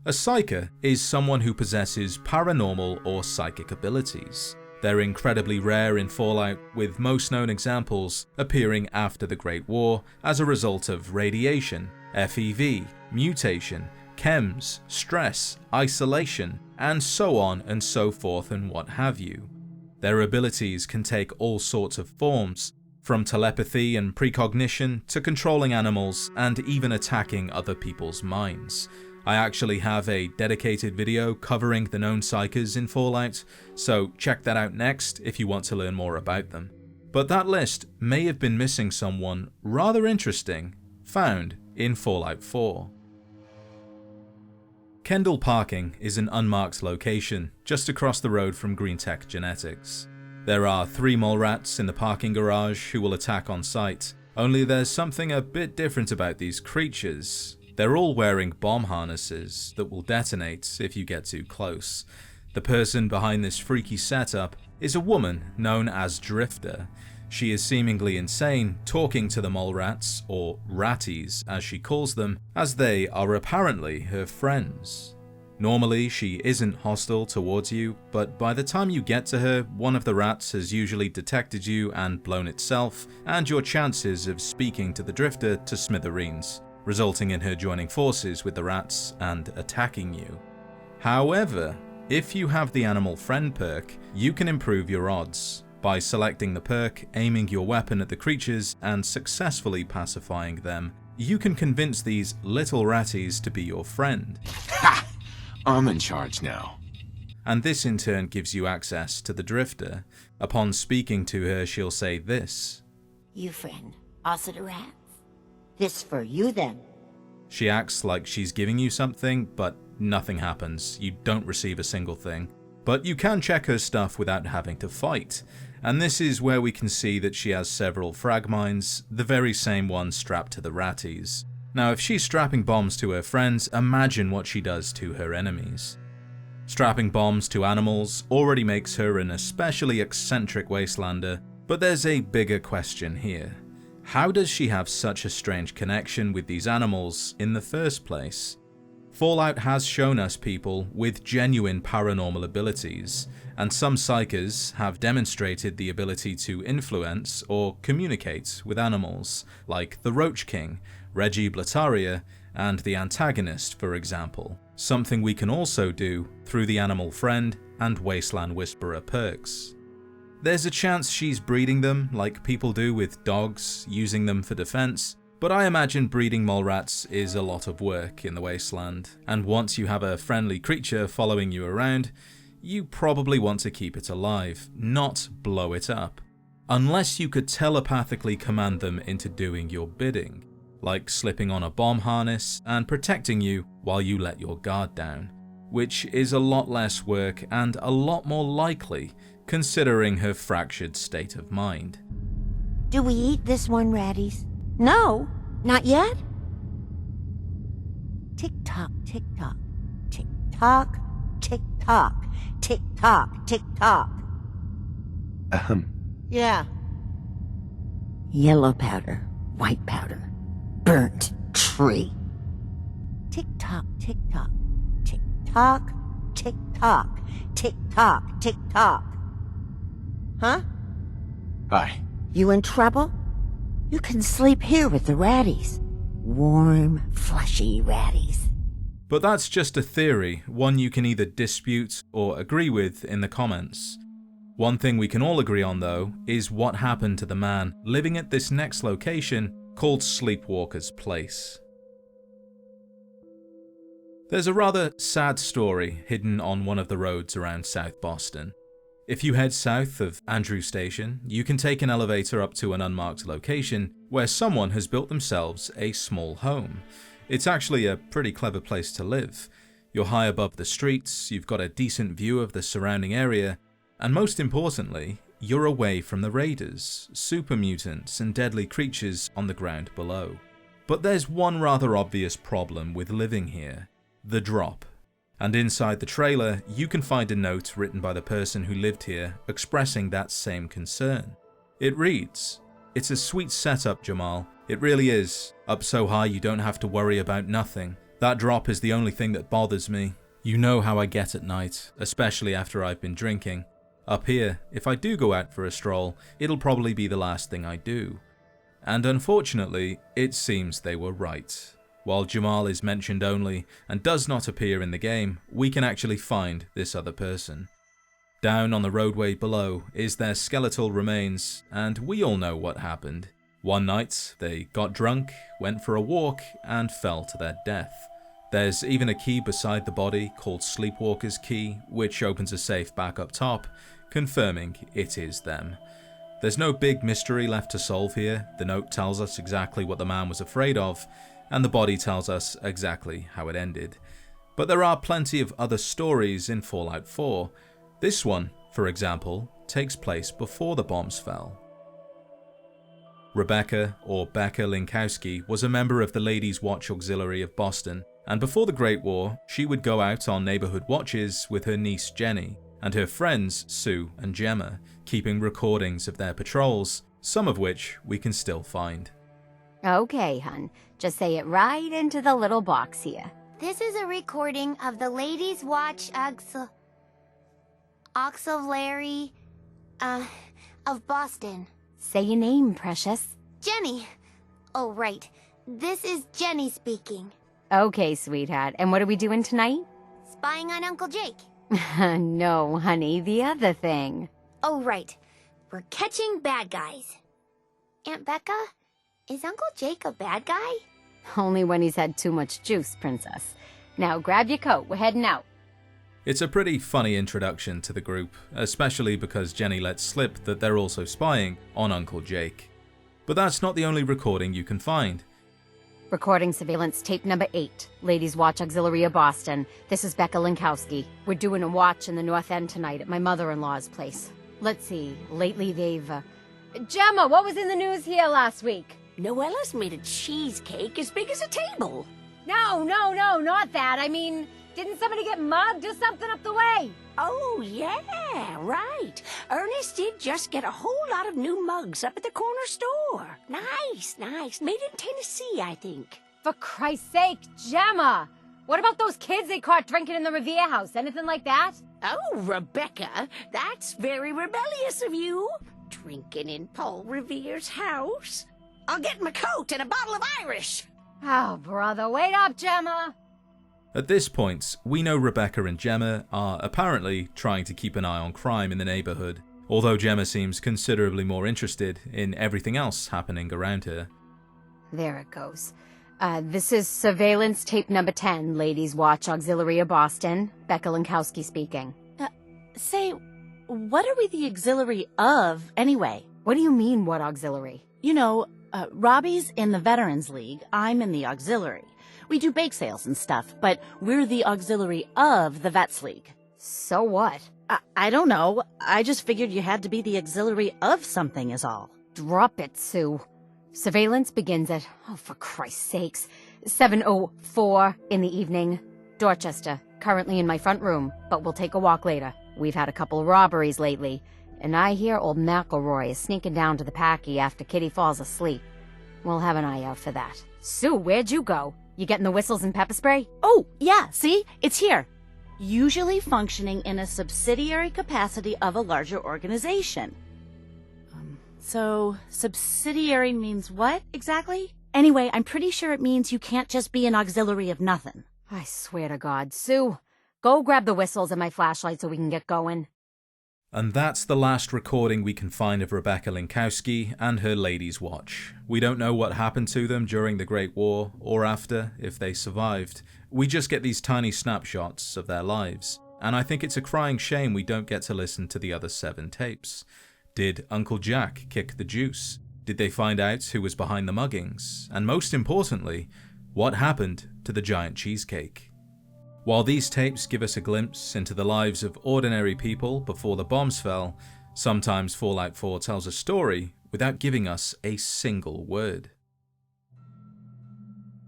A psyker is someone who possesses paranormal or psychic abilities. They're incredibly rare in Fallout, with most known examples appearing after the Great War as a result of radiation, FEV, mutation, chems, stress, isolation, and so on and so forth and what have you. Their abilities can take all sorts of forms, from telepathy and precognition to controlling animals and even attacking other people's minds. I actually have a dedicated video covering the known psykers in Fallout, so check that out next if you want to learn more about them. But that list may have been missing someone rather interesting, found in Fallout 4. Kendall Parking is an unmarked location just across the road from Greentech Genetics. There are 3 mole rats in the parking garage who will attack on sight, only there's something a bit different about these creatures. They're all wearing bomb harnesses that will detonate if you get too close. The person behind this freaky setup is a woman known as Drifter. She is seemingly insane, talking to the mole rats, or ratties as she calls them, as they are apparently her friends. Normally she isn't hostile towards you, but by the time you get to her, one of the rats has usually detected you and blown itself, and your chances of speaking to the Drifter to smithereens, resulting in her joining forces with the rats and attacking you. However, if you have the Animal Friend perk, you can improve your odds. By selecting the perk, aiming your weapon at the creatures, and successfully pacifying them, you can convince these little ratties to be your friend. Ha! I'm in charge now. And this in turn gives you access to the Drifter. Upon speaking to her, she'll say this. You friend, also the rats? This for you then. She acts like she's giving you something, but nothing happens. You don't receive a single thing. But you can check her stuff without having to fight. And this is where we can see that she has several frag mines, the very same ones strapped to the ratties. Now if she's strapping bombs to her friends, imagine what she does to her enemies. Strapping bombs to animals already makes her an especially eccentric wastelander, but there's a bigger question here. How does she have such a strange connection with these animals in the first place? Fallout has shown us people with genuine paranormal abilities, and some psykers have demonstrated the ability to influence or communicate with animals, like the Roach King, Reggie Blataria, and the Antagonist, for example. Something we can also do through the Animal Friend and Wasteland Whisperer perks. There's a chance she's breeding them like people do with dogs, using them for defense, but I imagine breeding mole rats is a lot of work in the wasteland, and once you have a friendly creature following you around, you probably want to keep it alive, not blow it up. Unless you could telepathically command them into doing your bidding, like slipping on a bomb harness and protecting you while you let your guard down, which is a lot less work and a lot more likely considering her fractured state of mind. Do we eat this one, ratties? No, not yet? Tick-tock, tick-tock, tick-tock, tick-tock, tick-tock, tick-tock. Yeah. Yellow powder, white powder, burnt tree. Tick-tock, tick-tock, tick-tock, tick-tock, tick-tock, tick-tock. Huh? Hi. You in trouble? You can sleep here with the ratties. Warm, fleshy ratties. But that's just a theory, one you can either dispute or agree with in the comments. One thing we can all agree on though, is what happened to the man living at this next location called Sleepwalker's Place. There's a rather sad story hidden on one of the roads around South Boston. If you head south of Andrew Station, you can take an elevator up to an unmarked location where someone has built themselves a small home. It's actually a pretty clever place to live. You're high above the streets, you've got a decent view of the surrounding area, and most importantly, you're away from the raiders, super mutants, and deadly creatures on the ground below. But there's one rather obvious problem with living here: the drop. And inside the trailer, you can find a note written by the person who lived here expressing that same concern. It reads, "It's a sweet setup, Jamal. It really is. Up so high you don't have to worry about nothing. That drop is the only thing that bothers me. You know how I get at night, especially after I've been drinking. Up here, if I do go out for a stroll, it'll probably be the last thing I do. And unfortunately, it seems they were right. While Jamal is mentioned only and does not appear in the game, we can actually find this other person. Down on the roadway below is their skeletal remains, and we all know what happened. One night, they got drunk, went for a walk, and fell to their death. There's even a key beside the body called Sleepwalker's key, which opens a safe back up top, confirming it is them. There's no big mystery left to solve here. The note tells us exactly what the man was afraid of, and the body tells us exactly how it ended. But there are plenty of other stories in Fallout 4. This one, for example, takes place before the bombs fell. Rebecca, or Becca Linkowski, was a member of the Ladies' Watch Auxiliary of Boston, and before the Great War, she would go out on neighborhood watches with her niece Jenny, and her friends Sue and Gemma, keeping recordings of their patrols, some of which we can still find. Okay, hun. Just say it right into the little box here. This is a recording of the Ladies' Watch Auxiliary, of Boston. Say your name, precious. Jenny. Oh, right. This is Jenny speaking. Okay, sweetheart. And what are we doing tonight? Spying on Uncle Jake. No, honey, the other thing. Oh, right. We're catching bad guys. Aunt Becca, is Uncle Jake a bad guy? Only when he's had too much juice, princess. Now grab your coat, we're heading out. It's a pretty funny introduction to the group, especially because Jenny lets slip that they're also spying on Uncle Jake. But that's not the only recording you can find. Recording surveillance tape number 8, Ladies' Watch Auxiliary of Boston. This is Becca Linkowski. We're doing a watch in the North End tonight at my mother-in-law's place. Let's see, lately they've... Gemma, what was in the news here last week? Noella's made a cheesecake as big as a table. No, not that. I mean, didn't somebody get mugged or something up the way? Oh, yeah, right. Ernest did just get a whole lot of new mugs up at the corner store. Nice. Made in Tennessee, I think. For Christ's sake, Gemma! What about those kids they caught drinking in the Revere house? Anything like that? Oh, Rebecca, that's very rebellious of you. Drinking in Paul Revere's house. I'll get my coat and a bottle of Irish. Oh, brother, wait up, Gemma! At this point, we know Rebecca and Gemma are apparently trying to keep an eye on crime in the neighborhood, although Gemma seems considerably more interested in everything else happening around her. There it goes. This is surveillance tape number 10, Ladies' Watch Auxiliary of Boston. Becca Linkowski speaking. Say, what are we the auxiliary of, anyway? What do you mean, what auxiliary? You know, Robbie's in the Veterans League, I'm in the auxiliary. We do bake sales and stuff, but we're the auxiliary of the Vets League. So what? I don't know. I just figured you had to be the auxiliary of something is all. Drop it, Sue. Surveillance begins at, oh, for Christ's sakes, 7:04 in the evening. Dorchester, currently in my front room, but we'll take a walk later. We've had a couple of robberies lately, and I hear old McElroy is sneaking down to the Packy after Kitty falls asleep. We'll have an eye out for that. Sue, where'd you go? You getting the whistles and pepper spray? Oh, yeah, see? It's here. Usually functioning in a subsidiary capacity of a larger organization. So, subsidiary means what, exactly? Anyway, I'm pretty sure it means you can't just be an auxiliary of nothing. I swear to God. Sue, go grab the whistles and my flashlight so we can get going. And that's the last recording we can find of Rebecca Linkowski and her Ladies' Watch. We don't know what happened to them during the Great War, or after, if they survived. We just get these tiny snapshots of their lives, and I think it's a crying shame we don't get to listen to the other 7 tapes. Did Uncle Jack kick the juice? Did they find out who was behind the muggings? And most importantly, what happened to the giant cheesecake? While these tapes give us a glimpse into the lives of ordinary people before the bombs fell, sometimes Fallout 4 tells a story without giving us a single word.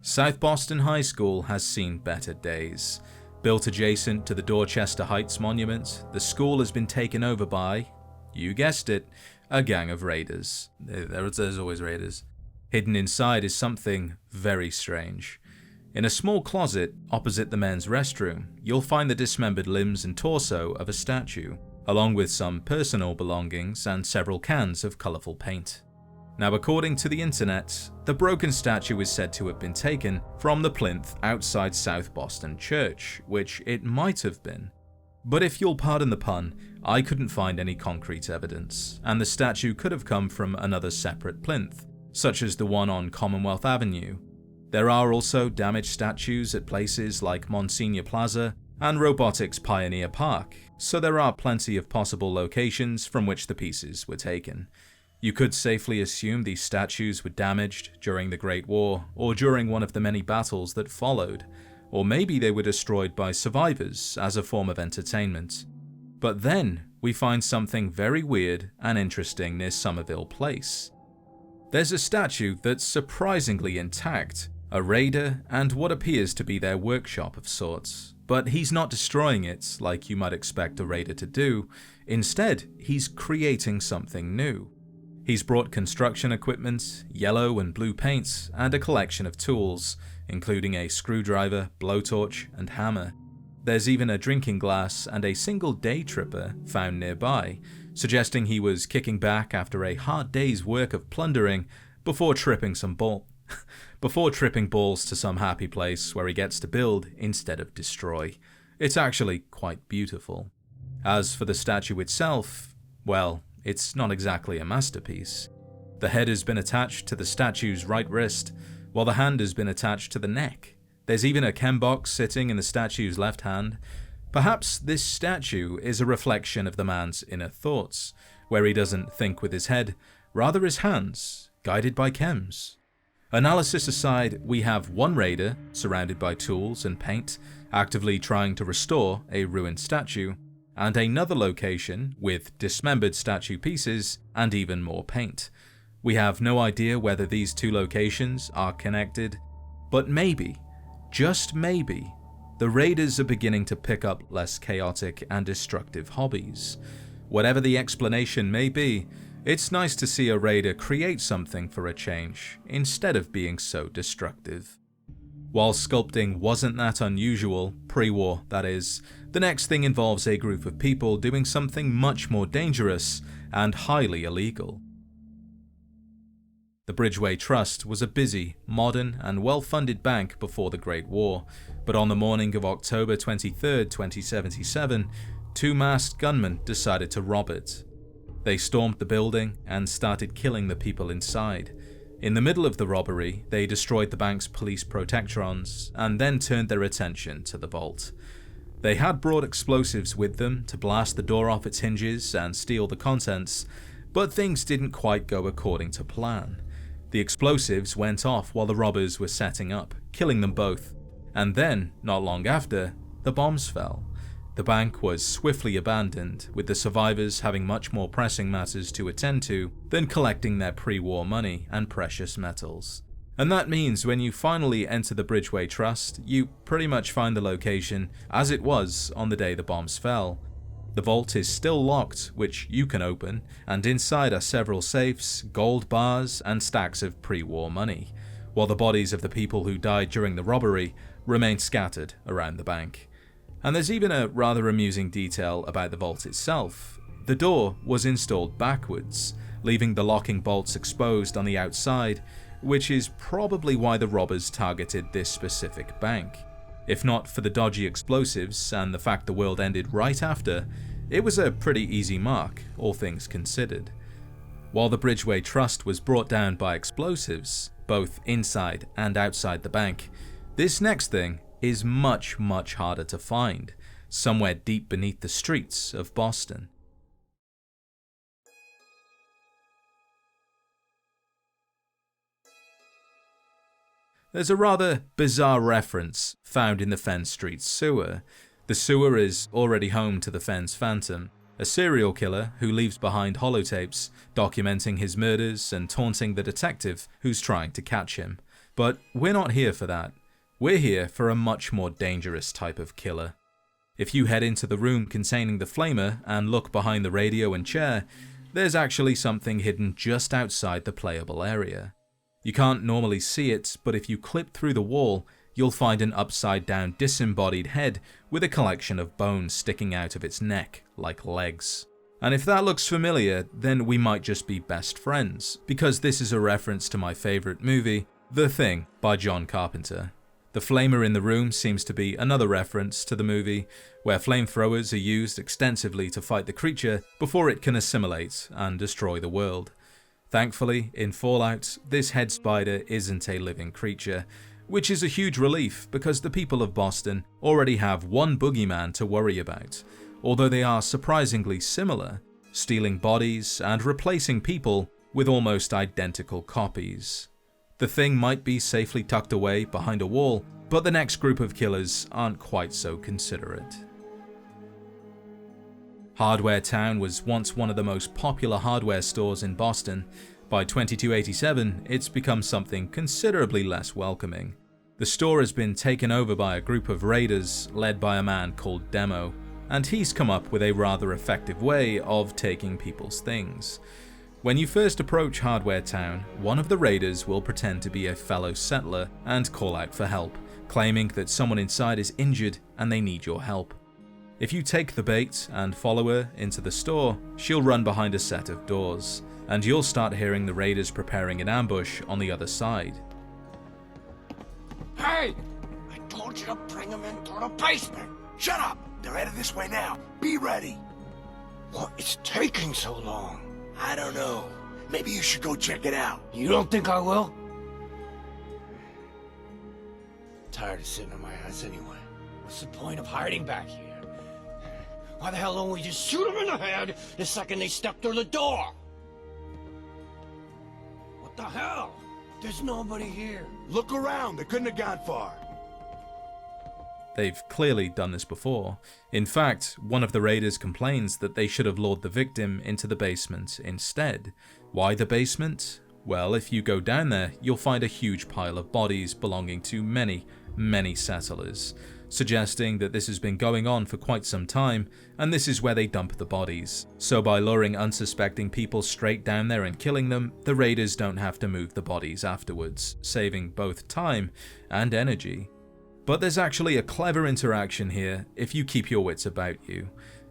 South Boston High School has seen better days. Built adjacent to the Dorchester Heights Monument, the school has been taken over by, you guessed it, a gang of raiders. There's always raiders. Hidden inside is something very strange. In a small closet opposite the men's restroom, you'll find the dismembered limbs and torso of a statue, along with some personal belongings and several cans of colourful paint. Now, according to the internet, the broken statue is said to have been taken from the plinth outside South Boston Church, which it might have been. But if you'll pardon the pun, I couldn't find any concrete evidence, and the statue could have come from another separate plinth, such as the one on Commonwealth Avenue. There are also damaged statues at places like Monsignor Plaza and Robotics Pioneer Park, so there are plenty of possible locations from which the pieces were taken. You could safely assume these statues were damaged during the Great War or during one of the many battles that followed, or maybe they were destroyed by survivors as a form of entertainment. But then we find something very weird and interesting near Somerville Place. There's a statue that's surprisingly intact, a raider and what appears to be their workshop of sorts, but he's not destroying it like you might expect a raider to do. Instead, he's creating something new. He's brought construction equipment, yellow and blue paints, and a collection of tools, including a screwdriver, blowtorch, and hammer. There's even a drinking glass and a single day tripper found nearby, suggesting he was kicking back after a hard day's work of plundering before tripping balls to some happy place where he gets to build instead of destroy. It's actually quite beautiful. As for the statue itself, well, it's not exactly a masterpiece. The head has been attached to the statue's right wrist, while the hand has been attached to the neck. There's even a chem box sitting in the statue's left hand. Perhaps this statue is a reflection of the man's inner thoughts, where he doesn't think with his head, rather his hands, guided by chems. Analysis aside, we have one raider, surrounded by tools and paint, actively trying to restore a ruined statue, and another location with dismembered statue pieces and even more paint. We have no idea whether these two locations are connected, but maybe, just maybe, the raiders are beginning to pick up less chaotic and destructive hobbies. Whatever the explanation may be, it's nice to see a raider create something for a change, instead of being so destructive. While sculpting wasn't that unusual, pre-war that is, the next thing involves a group of people doing something much more dangerous and highly illegal. The Bridgeway Trust was a busy, modern, and well-funded bank before the Great War, but on the morning of October 23, 2077, two masked gunmen decided to rob it. They stormed the building and started killing the people inside. In the middle of the robbery, they destroyed the bank's police protectrons and then turned their attention to the vault. They had brought explosives with them to blast the door off its hinges and steal the contents, but things didn't quite go according to plan. The explosives went off while the robbers were setting up, killing them both, and then, not long after, the bombs fell. The bank was swiftly abandoned, with the survivors having much more pressing matters to attend to than collecting their pre-war money and precious metals. And that means when you finally enter the Bridgeway Trust, you pretty much find the location as it was on the day the bombs fell. The vault is still locked, which you can open, and inside are several safes, gold bars, and stacks of pre-war money, while the bodies of the people who died during the robbery remain scattered around the bank. And there's even a rather amusing detail about the vault itself. The door was installed backwards, leaving the locking bolts exposed on the outside, which is probably why the robbers targeted this specific bank. If not for the dodgy explosives and the fact the world ended right after, it was a pretty easy mark, all things considered. While the Bridgeway Trust was brought down by explosives, both inside and outside the bank, this next thing is much, much harder to find, somewhere deep beneath the streets of Boston. There's a rather bizarre reference found in the Fen Street sewer. The sewer is already home to the Fen's Phantom, a serial killer who leaves behind holotapes documenting his murders and taunting the detective who's trying to catch him. But we're not here for that. We're here for a much more dangerous type of killer. If you head into the room containing the flamer and look behind the radio and chair, there's actually something hidden just outside the playable area. You can't normally see it, but if you clip through the wall, you'll find an upside-down disembodied head with a collection of bones sticking out of its neck like legs. And if that looks familiar, then we might just be best friends, because this is a reference to my favourite movie, The Thing by John Carpenter. The flamer in the room seems to be another reference to the movie, where flamethrowers are used extensively to fight the creature before it can assimilate and destroy the world. Thankfully, in Fallout, this head spider isn't a living creature, which is a huge relief because the people of Boston already have one boogeyman to worry about, although they are surprisingly similar, stealing bodies and replacing people with almost identical copies. The Thing might be safely tucked away behind a wall, but the next group of killers aren't quite so considerate. Hardware Town was once one of the most popular hardware stores in Boston. By 2287, it's become something considerably less welcoming. The store has been taken over by a group of raiders led by a man called Demo, and he's come up with a rather effective way of taking people's things. When you first approach Hardware Town, one of the raiders will pretend to be a fellow settler and call out for help, claiming that someone inside is injured and they need your help. If you take the bait and follow her into the store, she'll run behind a set of doors, and you'll start hearing the raiders preparing an ambush on the other side. Hey! I told you to bring them into the basement! Shut up! They're headed this way now. Be ready. What is taking so long? I don't know. Maybe you should go check it out. You don't think I will? Tired of sitting on my ass anyway. What's the point of hiding back here? Why the hell don't we just shoot them in the head the second they step through the door? What the hell? There's nobody here. Look around. They couldn't have gone far. They've clearly done this before. In fact, one of the raiders complains that they should have lured the victim into the basement instead. Why the basement? Well, if you go down there, you'll find a huge pile of bodies belonging to many, many settlers, suggesting that this has been going on for quite some time, and this is where they dump the bodies. So by luring unsuspecting people straight down there and killing them, the raiders don't have to move the bodies afterwards, saving both time and energy. But there's actually a clever interaction here if you keep your wits about you.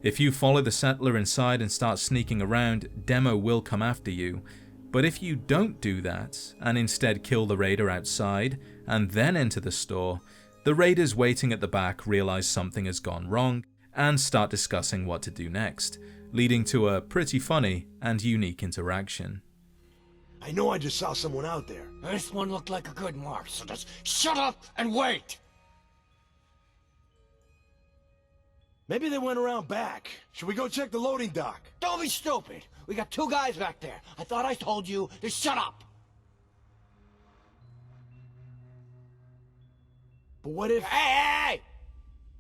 If you follow the settler inside and start sneaking around, Demo will come after you. But if you don't do that, and instead kill the raider outside, and then enter the store, the raiders waiting at the back realize something has gone wrong, and start discussing what to do next, leading to a pretty funny and unique interaction. I know I just saw someone out there. This one looked like a good mark, so just shut up and wait! Maybe they went around back. Should we go check the loading dock? Don't be stupid! We got two guys back there. I thought I told you to shut up! But what if... Hey!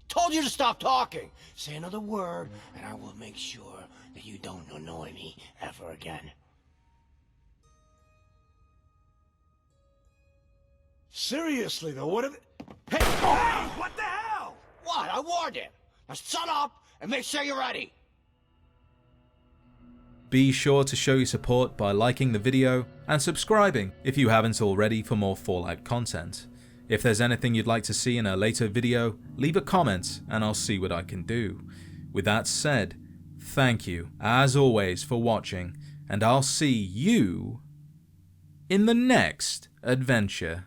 Told you to stop talking! Say another word, and I will make sure that you don't annoy me ever again. Seriously, though, what if... Hey! Hey! What the hell? What? I warned him! Now shut up and make sure you're ready! Be sure to show your support by liking the video and subscribing if you haven't already for more Fallout content. If there's anything you'd like to see in a later video, leave a comment and I'll see what I can do. With that said, thank you as always for watching, and I'll see you in the next adventure.